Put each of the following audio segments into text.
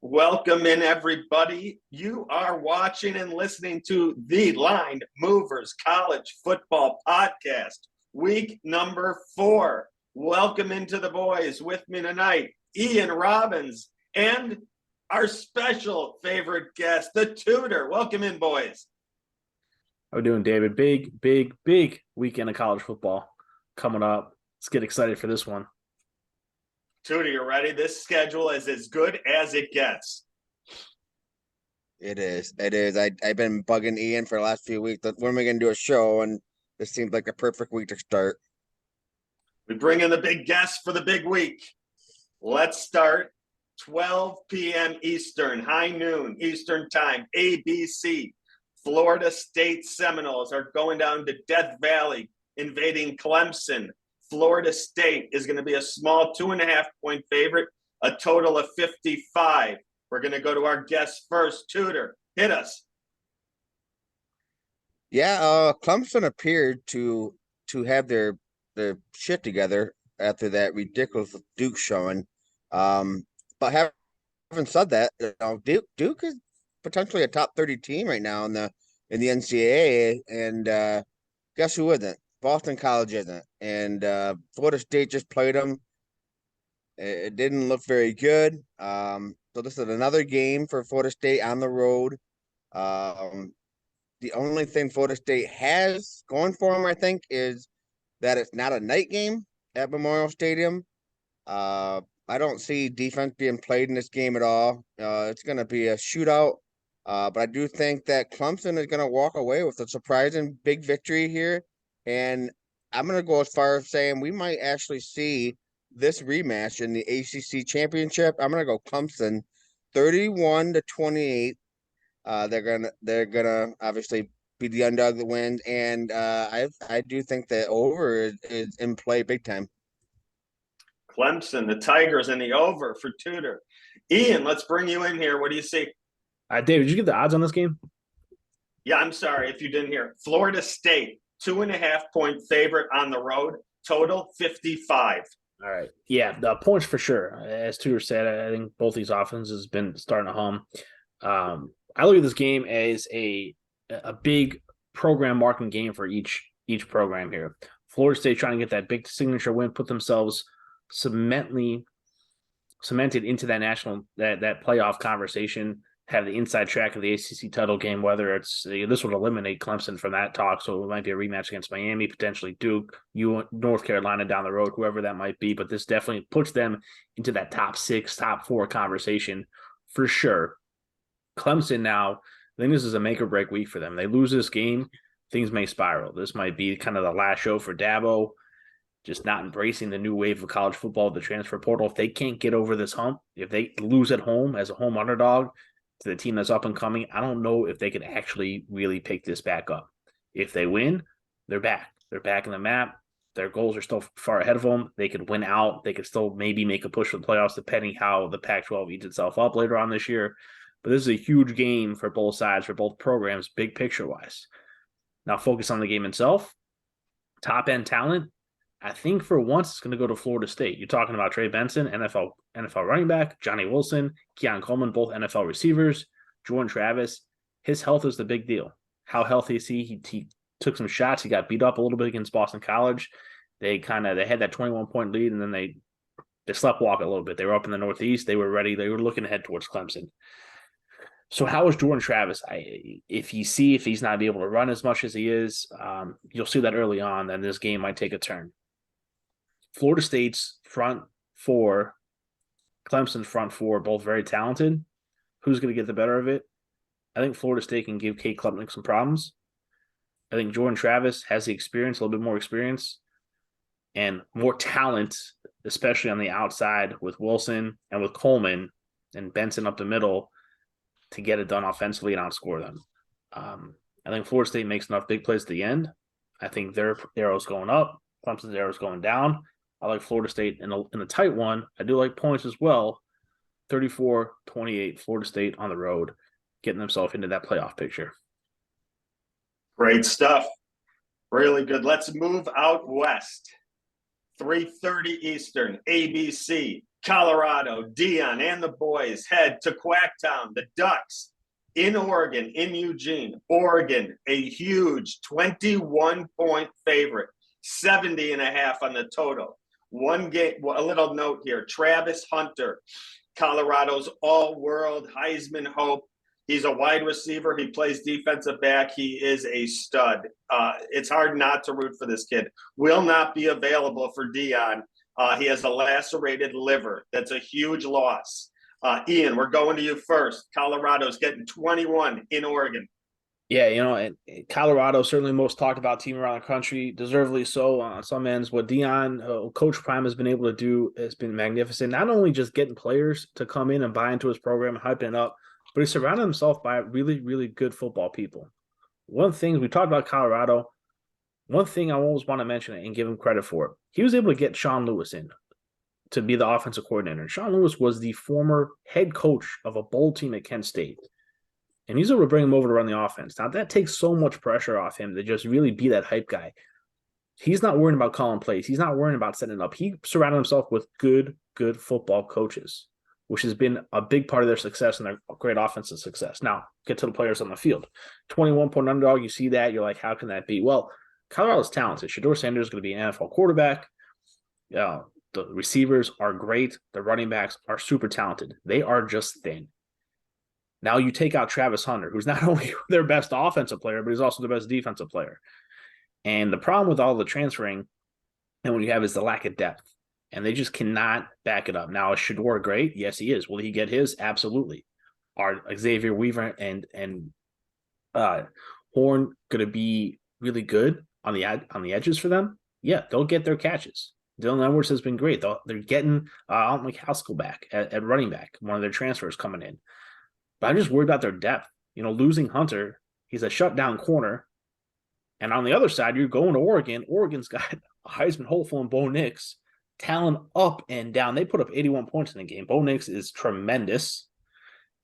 Welcome in, everybody. You are watching and listening to the Line Movers College Football Podcast, week number 4. Welcome into the boys. With me tonight, Ian Robbins and our special favorite guest, the Tutor. Welcome in, boys. How we doing, David? Big weekend of college football coming up. Let's get excited for this one. Tutor, you ready? This schedule is as good as it gets. It is. I've been bugging Ian for the last few weeks. When are we going to do a show? And this seems like a perfect week to start. We bring in the big guest for the big week. Let's start 12 p.m. Eastern, high noon Eastern time, ABC. Florida State Seminoles are going down to Death Valley, invading Clemson. Florida State is going to be a small 2.5-point favorite, a total of 55. We're going to go to our guest first. Tutor, hit us. Yeah, Clemson appeared to have their shit together after that ridiculous Duke showing. But having said that, Duke is potentially a top 30 team right now in the NCAA, and guess who isn't? Boston College isn't, and Florida State just played them. It didn't look very good. So this is another game for Florida State on the road. The only thing Florida State has going for them, I think, is that it's not a night game at Memorial Stadium. I don't see defense being played in this game at all. It's going to be a shootout. But I do think that Clemson is going to walk away with a surprising big victory here. And I'm going to go as far as saying we might actually see this rematch in the ACC championship. I'm going to go Clemson 31-28. They're gonna obviously be the underdog that wins. And I do think that over is in play big time. Clemson, the Tigers, and the over for Tutor. Ian, let's bring you in here. What do you see? David, did you get the odds on this game? Yeah, I'm sorry if you didn't hear. Florida State, 2.5-point favorite on the road, total 55. All right. Yeah, the points for sure. As Tudor said, I think both these offenses have been starting to hum. I look at this game as a big program marking game for each program here. Florida State trying to get that big signature win, put themselves cemented into that that playoff conversation, have the inside track of the ACC title game, whether it's this would eliminate Clemson from that talk. So it might be a rematch against Miami, potentially Duke, North Carolina down the road, whoever that might be. But this definitely puts them into that top 6, top 4 conversation for sure. Clemson now, I think this is a make or break week for them. They lose this game, things may spiral. This might be kind of the last show for Dabo, just not embracing the new wave of college football, the transfer portal. If they can't get over this hump, if they lose at home as a home underdog to the team that's up and coming, I don't know if they can actually really pick this back up. If they win, they're back. They're back in the map. Their goals are still far ahead of them. They could win out. They could still maybe make a push for the playoffs, depending how the Pac-12 eats itself up later on this year. But this is a huge game for both sides, for both programs, big picture-wise. Now focus on the game itself. Top-end talent, I think for once it's going to go to Florida State. You're talking about Trey Benson, NFL running back, Johnny Wilson, Keon Coleman, both NFL receivers, Jordan Travis. His health is the big deal. How healthy is he? He took some shots. He got beat up a little bit against Boston College. They had that 21-point lead, and then they sleptwalk a little bit. They were up in the Northeast. They were ready. They were looking ahead towards Clemson. So how is Jordan Travis? If he's not able to run as much as he is, you'll see that early on. Then this game might take a turn. Florida State's front 4, Clemson's front 4, both very talented. Who's going to get the better of it? I think Florida State can give Cade Klubnik some problems. I think Jordan Travis has the experience, a little bit more experience, and more talent, especially on the outside with Wilson and with Coleman and Benson up the middle to get it done offensively and outscore them. I think Florida State makes enough big plays at the end. I think their arrow's going up. Clemson's arrow's going down. I like Florida State in a tight one. I do like points as well. 34-28, Florida State on the road, getting themselves into that playoff picture. Great stuff. Really good. Let's move out west. 3:30 Eastern, ABC. Colorado, Dion, and the boys head to Quacktown, the Ducks, in Oregon, in Eugene. Oregon, a huge 21-point favorite, 70.5 on the total. One game, a little note here, Travis Hunter, Colorado's all-world Heisman hope. He's a wide receiver. He plays defensive back. He is a stud. It's hard not to root for this kid. Will not be available for Dion. He has a lacerated liver. That's a huge loss. Ian, we're going to you first. Colorado's getting 21 in Oregon. Yeah, and Colorado, certainly most talked about team around the country, deservedly so on some ends. What Dion, Coach Prime, has been able to do has been magnificent. Not only just getting players to come in and buy into his program and hyping it up, but he surrounded himself by really, really good football people. One thing we talked about Colorado, one thing I always want to mention and give him credit for, he was able to get Sean Lewis in to be the offensive coordinator. And Sean Lewis was the former head coach of a bowl team at Kent State. And he's able to bring him over to run the offense. Now, that takes so much pressure off him to just really be that hype guy. He's not worrying about calling plays. He's not worrying about setting it up. He surrounded himself with good football coaches, which has been a big part of their success and their great offensive success. Now, get to the players on the field. 21-point underdog, you see that, you're like, how can that be? Well, Colorado's talented. Shedeur Sanders is going to be an NFL quarterback. The receivers are great. The running backs are super talented. They are just thin. Now you take out Travis Hunter, who's not only their best offensive player, but he's also the best defensive player. And the problem with all the transferring and when you have is the lack of depth. And they just cannot back it up. Now, is Shedeur great? Yes, he is. Will he get his? Absolutely. Are Xavier Weaver and Horn going to be really good on the edges for them? Yeah, they'll get their catches. Dylan Edwards has been great. They're getting Alton McCaskill back at running back, one of their transfers coming in. But I'm just worried about their depth. Losing Hunter, he's a shutdown corner. And on the other side, you're going to Oregon. Oregon's got a Heisman hopeful and Bo Nix, talent up and down. They put up 81 points in the game. Bo Nix is tremendous.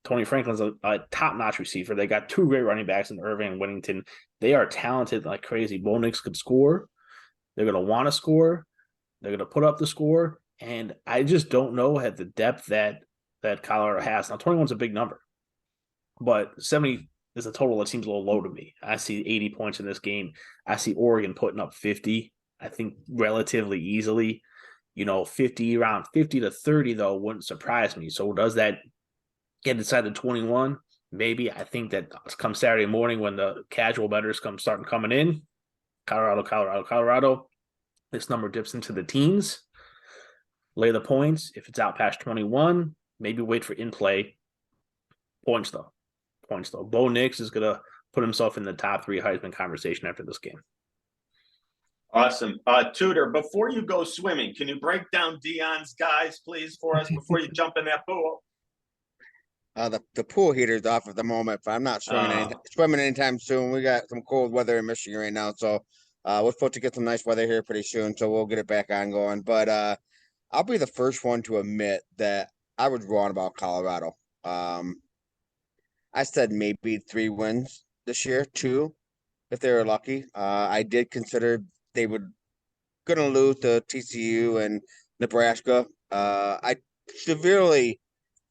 Tony Franklin's a top-notch receiver. They got two great running backs in Irving and Whittington. They are talented like crazy. Bo Nix could score. They're going to want to score. They're going to put up the score. And I just don't know at the depth that Colorado has. Now, 21 is a big number. But 70 is a total that seems a little low to me. I see 80 points in this game. I see Oregon putting up 50, I think relatively easily. 50, around 50 to 30, though, wouldn't surprise me. So does that get decided to 21? Maybe. I think that come Saturday morning when the casual bettors start coming in, Colorado, this number dips into the teens. Lay the points. If it's out past 21, maybe wait for in-play. Points, though. Bo Nix is going to put himself in the top 3 Heisman conversation after this game. Awesome. Tutor, before you go swimming, can you break down Dion's guys, please, for us before you jump in that pool? The pool heater's off at the moment, but I'm not swimming anytime soon. We got some cold weather in Michigan right now, so we're supposed to get some nice weather here pretty soon, so we'll get it back on going. But I'll be the first one to admit that I was wrong about Colorado. I said maybe 3 wins this year, 2, if they were lucky. I did consider they would going to lose to TCU and Nebraska. I severely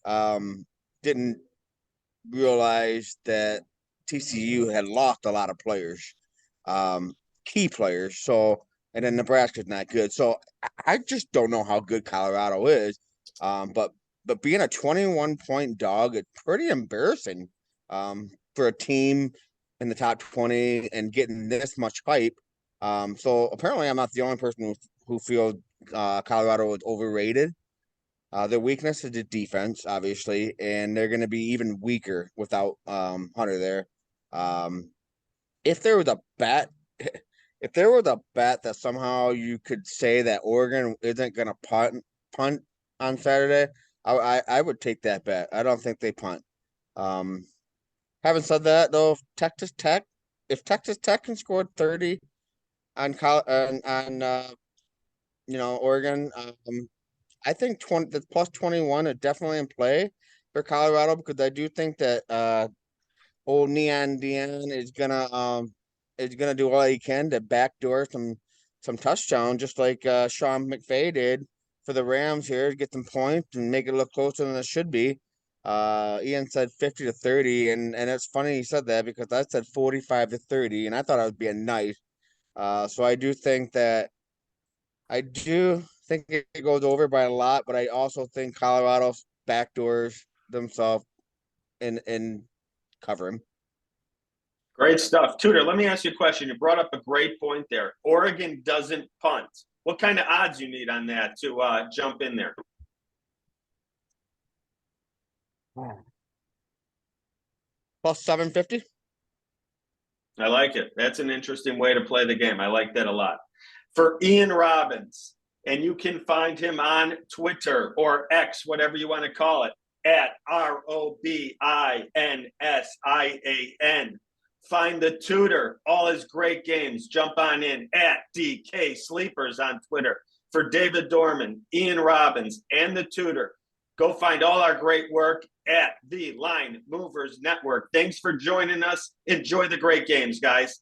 didn't realize that TCU had lost a lot of players, key players. So, and then Nebraska's not good. So I just don't know how good Colorado is. But being a 21-point dog is pretty embarrassing for a team in the top 20 and getting this much hype. So apparently I'm not the only person who feels Colorado is overrated. Their weakness is the defense, obviously, and they're going to be even weaker without Hunter there. If there was a bet, that somehow you could say that Oregon isn't going to punt on Saturday, I would take that bet. I don't think they punt. Having said that, though, if Texas Tech can score 30 on Oregon, I think the plus 21 is definitely in play for Colorado, because I do think that old Neon Dion is gonna do all he can to backdoor some touchdown, just like Sean McVay did for the Rams here to get some points and make it look closer than it should be. Ian said 50-30, and it's funny he said that because I said 45-30, and I thought I would be a night. So I do think it goes over by a lot, but I also think Colorado backdoors themselves and cover him. Great stuff. Tutor, let me ask you a question. You brought up a great point there. Oregon doesn't punt. What kind of odds you need on that to jump in there? Plus 750. I like it. That's an interesting way to play the game. I like that a lot. For Ian Robbins, and you can find him on Twitter or X, whatever you want to call it, at ROBINSIAN. Find the Tutor, all his great games. Jump on in at DK Sleepers on Twitter. For David Dorman, Ian Robbins, and the Tutor, go find all our great work at the Line Movers Network. Thanks for joining us. Enjoy the great games, guys.